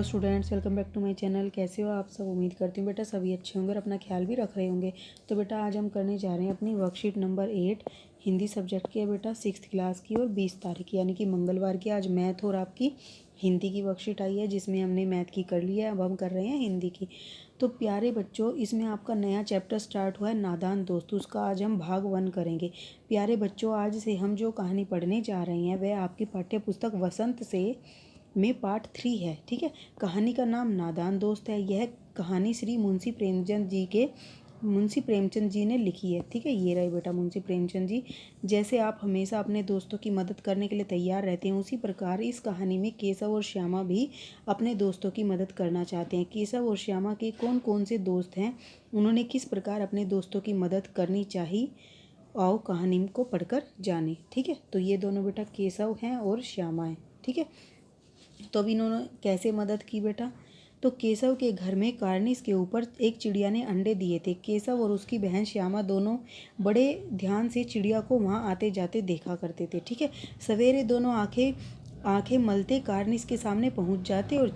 Hello students, welcome back to my channel. कैसे हो आप सब? उम्मीद करती हूँ बेटा सभी अच्छे होंगे और अपना ख्याल भी रख रहे होंगे। तो बेटा आज हम करने जा रहे हैं अपनी वर्कशीट नंबर 8 हिंदी सब्जेक्ट की है बेटा 6th क्लास की और 20 तारीख यानी कि मंगलवार की आज मैथ और आपकी हिंदी की वर्कशीट आई है, जिसमें हमने मैथ की कर ली है। अब हम कर रहे हैं हिंदी की। तो प्यारे बच्चों, इसमें आपका नया चैप्टर स्टार्ट हुआ है नादान दोस्त, उसका आज हम भाग 1 करेंगे। प्यारे बच्चों, आज से हम जो कहानी पढ़ने जा रहे हैं वह आपकी पाठ्य पुस्तक वसंत से में पार्ट 3 है। ठीक है, कहानी का नाम नादान दोस्त है। यह कहानी श्री मुंशी प्रेमचंद जी ने लिखी है। ठीक है, ये रहे बेटा मुंशी प्रेमचंद जी। जैसे आप हमेशा अपने दोस्तों की मदद करने के लिए तैयार रहते हैं, उसी प्रकार इस कहानी में केशव और श्यामा भी अपने दोस्तों की मदद करना चाहते हैं। केशव और श्यामा के कौन कौन से दोस्त हैं, उन्होंने किस प्रकार अपने दोस्तों की मदद करनी चाहिए, आओ कहानी को पढ़कर जाने। ठीक है, तो ये दोनों बेटा केशव हैं और श्यामा हैं। ठीक है, तो अब इन्होंने कैसे मदद की बेटा? तो केशव के घर में कार्निस के ऊपर एक चिड़िया ने अंडे दिए थे। केशव और उसकी बहन श्यामा दोनों बड़े ध्यान से चिड़िया को वहाँ आते जाते देखा करते थे। ठीक है, सवेरे दोनों आंखें मलते कार्निस के सामने पहुँच जाते और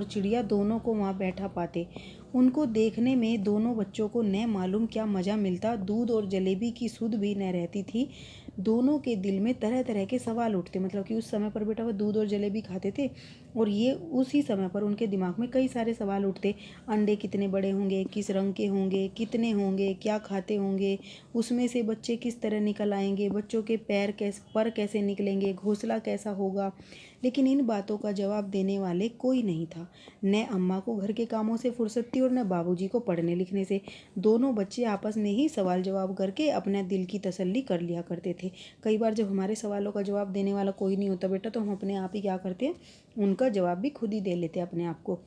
चिड़िया दोनों को वहाँ बैठा पाते। उनको देखने में दोनों बच्चों को न मालूम क्या मज़ा मिलता। दूध और जलेबी की सुध भी न रहती थी। दोनों के दिल में तरह तरह के सवाल उठते, मतलब कि उस समय पर बेटा वह दूध और जलेबी खाते थे और ये उसी समय पर उनके दिमाग में कई सारे सवाल उठते। अंडे कितने बड़े होंगे, किस रंग के होंगे, कितने होंगे, क्या खाते होंगे, उसमें से बच्चे किस तरह निकल आएंगे, बच्चों के पर कैसे निकलेंगे, घोंसला कैसा होगा। लेकिन इन बातों का जवाब देने वाले कोई नहीं था। न अम्मा को घर के कामों से फुर्सत थी और न बाबूजी को पढ़ने लिखने से। दोनों बच्चे आपस में ही सवाल जवाब करके अपने दिल की तसल्ली कर लिया करते थे। कई बार जब हमारे सवालों का जवाब देने वाला कोई नहीं होता बेटा, तो हम अपने आप ही क्या करते हैं, उनका जवाब भी खुद ही दे लेते हैं अपने आप को।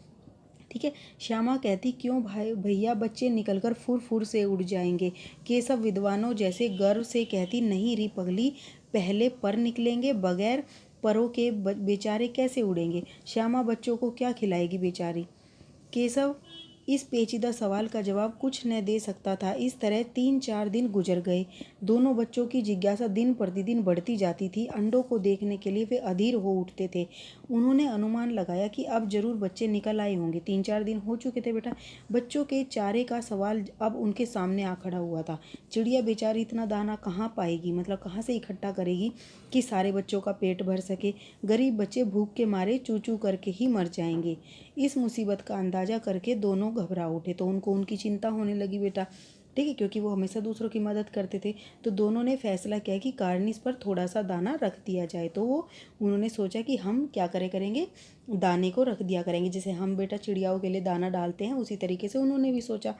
ठीक है, श्यामा कहती, क्यों भाई भैया बच्चे निकलकर फुर फुर से उड़ जाएंगे। केशव विद्वानों जैसे गर्व से कहती, नहीं री पगली, पहले पर निकलेंगे, बगैर परों के बेचारे कैसे उड़ेंगे। श्यामा बच्चों को क्या खिलाएगी बेचारी। केशव इस पेचीदा सवाल का जवाब कुछ न दे सकता था। इस तरह 3-4 दिन गुजर गए। दोनों बच्चों की जिज्ञासा दिन प्रतिदिन बढ़ती जाती थी। अंडों को देखने के लिए वे अधीर हो उठते थे। उन्होंने अनुमान लगाया कि अब जरूर बच्चे निकल आए होंगे। 3-4 दिन हो चुके थे बेटा। बच्चों के चारे का सवाल अब उनके सामने आ खड़ा हुआ था। चिड़िया बेचारी इतना दाना कहाँ पाएगी, मतलब कहाँ से इकट्ठा करेगी कि सारे बच्चों का पेट भर सके। गरीब बच्चे भूख के मारे चू चू करके ही मर जाएंगे। इस मुसीबत का अंदाजा करके दोनों घबरा उठे, तो उनको उनकी चिंता होने लगी बेटा। ठीक है, क्योंकि वो हमेशा दूसरों की मदद करते थे। तो दोनों ने फैसला किया कि कार्निस पर थोड़ा सा दाना रख दिया जाए। तो उन्होंने सोचा कि हम क्या करेंगे, दाने को रख दिया करेंगे। जैसे हम बेटा चिड़ियाओं के लिए दाना डालते हैं, उसी तरीके से उन्होंने भी सोचा।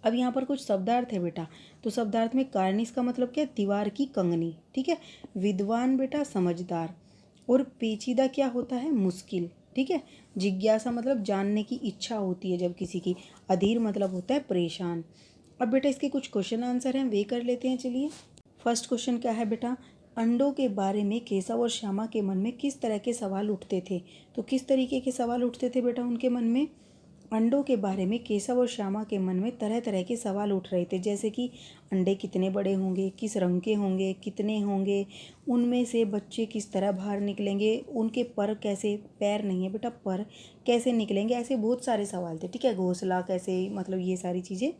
अब यहाँ पर कुछ शब्दार्थ है बेटा। तो शब्दार्थ में कार्निस का मतलब क्या है, दीवार की कंगनी। ठीक है, विद्वान बेटा समझदार, और पेचीदा क्या होता है, मुश्किल। ठीक है, जिज्ञासा मतलब जानने की इच्छा होती है जब किसी की। अधीर मतलब होता है परेशान। अब बेटा इसके कुछ क्वेश्चन आंसर हैं, वे कर लेते हैं। चलिए, फर्स्ट क्वेश्चन क्या है बेटा, अंडों के बारे में केशव और श्यामा के मन में किस तरह के सवाल उठते थे। तो किस तरीके के सवाल उठते थे बेटा उनके मन में? अंडों के बारे में केशव और श्यामा के मन में तरह तरह के सवाल उठ रहे थे, जैसे कि अंडे कितने बड़े होंगे, किस रंग के होंगे, कितने होंगे, उनमें से बच्चे किस तरह बाहर निकलेंगे, उनके पर कैसे, पैर नहीं है बेटा, पर कैसे निकलेंगे। ऐसे बहुत सारे सवाल थे। ठीक है, घोंसला कैसे, मतलब ये सारी चीज़ें।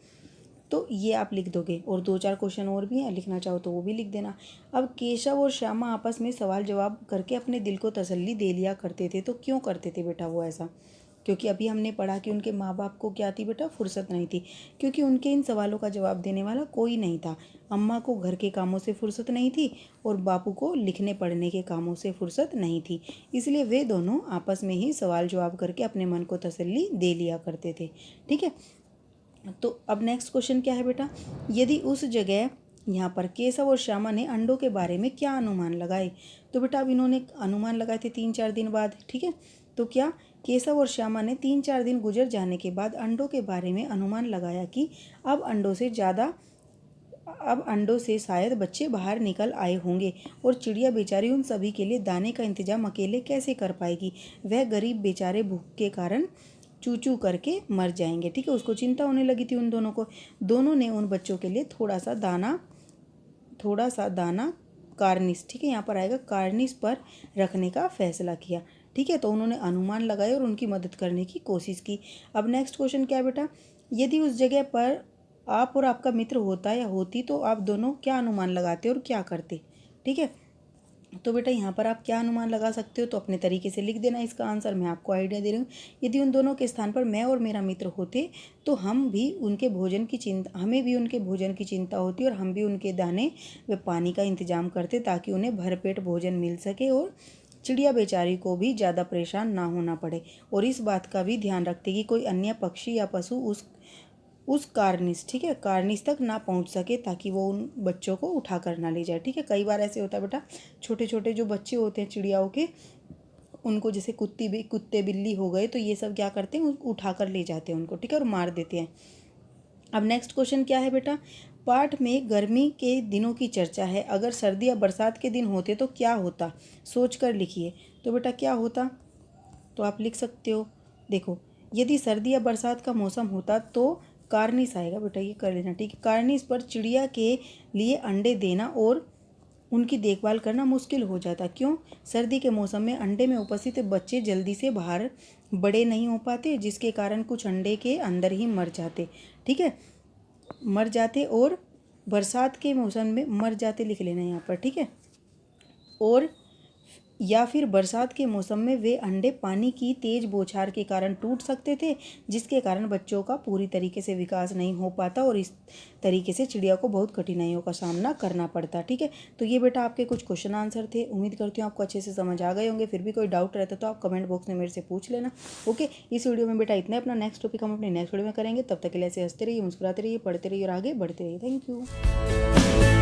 तो ये आप लिख दोगे, और 2-4 क्वेश्चन और भी हैं, लिखना चाहो तो वो भी लिख देना। अब केशव और श्यामा आपस में सवाल जवाब करके अपने दिल को तसल्ली दे लिया करते थे। तो क्यों करते थे बेटा वो ऐसा? क्योंकि अभी हमने पढ़ा कि उनके माँ बाप को क्या थी बेटा, फुर्सत नहीं थी, क्योंकि उनके इन सवालों का जवाब देने वाला कोई नहीं था। अम्मा को घर के कामों से फुर्सत नहीं थी और बापू को लिखने पढ़ने के कामों से फुर्सत नहीं थी। इसलिए वे दोनों आपस में ही सवाल जवाब करके अपने मन को तसल्ली दे लिया करते थे। ठीक है, तो अब नेक्स्ट क्वेश्चन क्या है बेटा, यदि उस जगह यहाँ पर केशव और श्यामा ने अंडों के बारे में क्या अनुमान लगाए। तो बेटा अब इन्होंने अनुमान लगाए थे 3-4 दिन बाद। ठीक है, तो क्या केशव और श्यामा ने 3-4 दिन गुजर जाने के बाद अंडों के बारे में अनुमान लगाया कि अब अंडों से शायद बच्चे बाहर निकल आए होंगे और चिड़िया बेचारी उन सभी के लिए दाने का इंतजाम अकेले कैसे कर पाएगी। वह गरीब बेचारे भूख के कारण चू चू करके मर जाएंगे। ठीक है, उसको चिंता होने लगी थी उन दोनों को। दोनों ने उन बच्चों के लिए थोड़ा सा दाना कार्निस, ठीक है यहाँ पर आएगा, कार्निस पर रखने का फैसला किया। ठीक है, तो उन्होंने अनुमान लगाए और उनकी मदद करने की कोशिश की। अब नेक्स्ट क्वेश्चन क्या है बेटा, यदि उस जगह पर आप और आपका मित्र होता या होती तो आप दोनों क्या अनुमान लगाते और क्या करते। ठीक है, तो बेटा यहाँ पर आप क्या अनुमान लगा सकते हो, तो अपने तरीके से लिख देना इसका आंसर। मैं आपको आइडिया दे रही हूँ। यदि उन दोनों के स्थान पर मैं और मेरा मित्र होते तो हमें भी उनके भोजन की चिंता होती और हम भी उनके दाने व पानी का इंतजाम करते ताकि उन्हें भरपेट भोजन मिल सके और चिड़िया बेचारी को भी ज़्यादा परेशान ना होना पड़े। और इस बात का भी ध्यान रखते कि कोई अन्य पक्षी या पशु उस कार्निस, ठीक है, कार्निस तक ना पहुंच सके ताकि वो उन बच्चों को उठा कर ना ले जाए। ठीक है, कई बार ऐसे होता है बेटा, छोटे छोटे जो बच्चे होते हैं चिड़ियाओं के, उनको जैसे कुत्ते बिल्ली हो गए तो ये सब क्या करते हैं, उठा कर ले जाते हैं उनको, ठीक है, और मार देते हैं। अब नेक्स्ट क्वेश्चन क्या है बेटा, पाठ में गर्मी के दिनों की चर्चा है, अगर सर्दी या बरसात के दिन होते तो क्या होता, सोच कर लिखिए। तो बेटा क्या होता, तो आप लिख सकते हो, देखो यदि सर्दी या बरसात का मौसम होता तो कार्निस आएगा बेटा, ये कर लेना, ठीक है। कार्निस पर चिड़िया के लिए अंडे देना और उनकी देखभाल करना मुश्किल हो जाता। क्यों, सर्दी के मौसम में अंडे में उपस्थित बच्चे जल्दी से बाहर बड़े नहीं हो पाते, जिसके कारण कुछ अंडे के अंदर ही मर जाते, ठीक है, मर जाते। और बरसात के मौसम में मर जाते लिख लेना यहाँ पर, ठीक है। और या फिर बरसात के मौसम में वे अंडे पानी की तेज बौछार के कारण टूट सकते थे, जिसके कारण बच्चों का पूरी तरीके से विकास नहीं हो पाता और इस तरीके से चिड़िया को बहुत कठिनाइयों का सामना करना पड़ता। ठीक है, तो ये बेटा आपके कुछ क्वेश्चन आंसर थे। उम्मीद करती हूँ आपको अच्छे से समझ आ गए होंगे। फिर भी कोई डाउट रहता तो आप कमेंट बॉक्स में मेरे से पूछ लेना। ओके, इस वीडियो में बेटा इतना। अपना नेक्स्ट टॉपिक हम अपने नेक्स्ट वीडियो में करेंगे। तब तक के लिए ऐसे हंसते रहिए, मुस्कुराते रहिए, पढ़ते रहिए और आगे बढ़ते रहिए। Thank you.